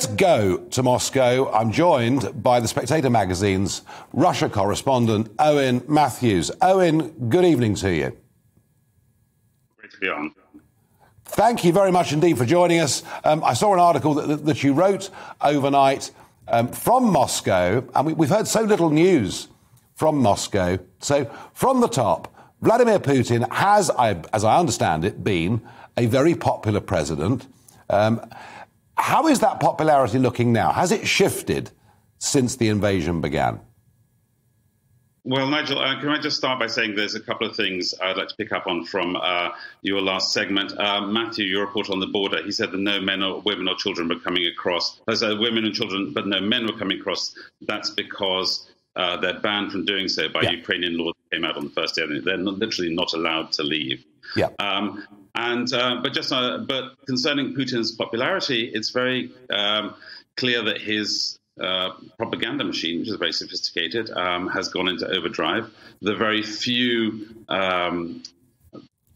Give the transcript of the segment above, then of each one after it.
Go to Moscow. I'm joined by the Spectator magazine's Russia correspondent, Owen Matthews. Owen, good evening to you. Great to be on. Thank you very much indeed for joining us. I saw an article that you wrote overnight from Moscow, and we've heard so little news from Moscow. So, from the top, Vladimir Putin has, as I understand it, been a very popular president. How is that popularity looking now? Has it shifted since the invasion began? Well, Nigel, can I just start by saying there's a couple of things I'd like to pick up on from your last segment. Matthew, your report on the border, he said that no men or women or children were coming across. Women and children, but no men were coming across. That's because they're banned from doing so by Ukrainian law that came out on the first day. They're literally not allowed to leave. Yeah. But concerning Putin's popularity, it's very clear that his propaganda machine, which is very sophisticated, has gone into overdrive. The very few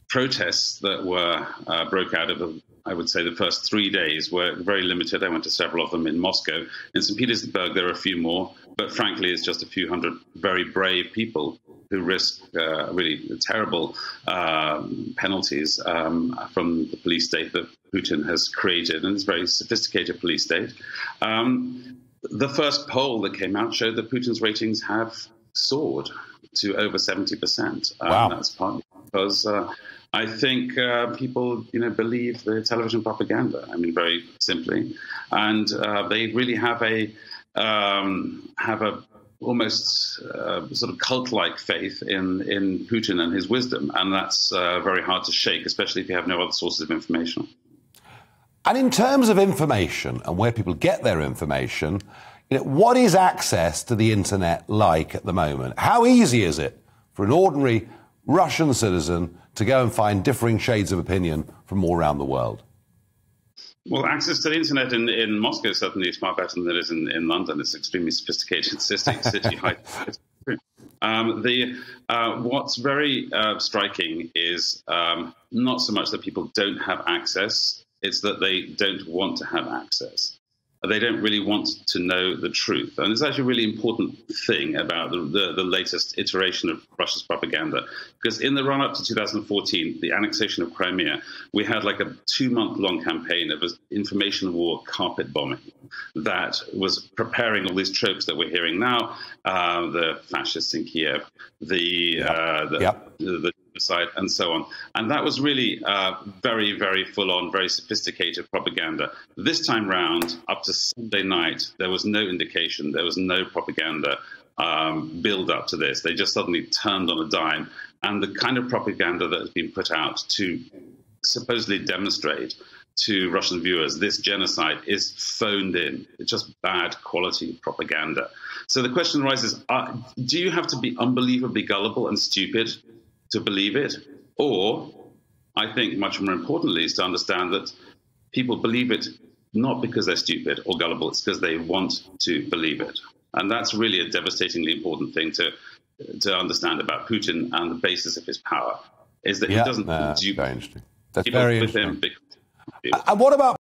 protests that were broke out of, I would say, the first 3 days were very limited. I went to several of them in Moscow. In St. Petersburg, there are a few more, but frankly, it's just a few hundred very brave people who risk really terrible penalties from the police state that Putin has created, and it's a very sophisticated police state. The first poll that came out showed that Putin's ratings have soared to over 70%. Wow. That's partly because I think people, believe the television propaganda. I mean, very simply, and they really have a almost sort of cult-like faith in Putin and his wisdom, and that's very hard to shake, especially if you have no other sources of information. And in terms of information and where people get their information, what is access to the internet like at the moment? How easy is it for an ordinary Russian citizen to go and find differing shades of opinion from all around the world? Well, access to the internet in Moscow certainly is far better than it is in London. It's an extremely sophisticated city. What's very striking is not so much that people don't have access, it's that they don't want to have access. They don't really want to know the truth. And it's actually a really important thing about the latest iteration of Russia's propaganda. Because in the run-up to 2014, the annexation of Crimea, we had like a 2-month-long campaign of information war carpet bombing that was preparing all these tropes that we're hearing now, the fascists in Kiev, the side, and so on. And that was really very, very full-on, very sophisticated propaganda. This time round, up to Sunday night, there was no indication, there was no propaganda build up to this. They just suddenly turned on a dime. And the kind of propaganda that has been put out to supposedly demonstrate to Russian viewers this genocide is phoned in. It's just bad quality propaganda. So the question arises, do you have to be unbelievably gullible and stupid to believe it? Or, I think much more importantly, is to understand that people believe it not because they're stupid or gullible, it's because they want to believe it. And that's really a devastatingly important thing to understand about Putin and the basis of his power, is that he doesn't very interesting. That's very interesting. And what about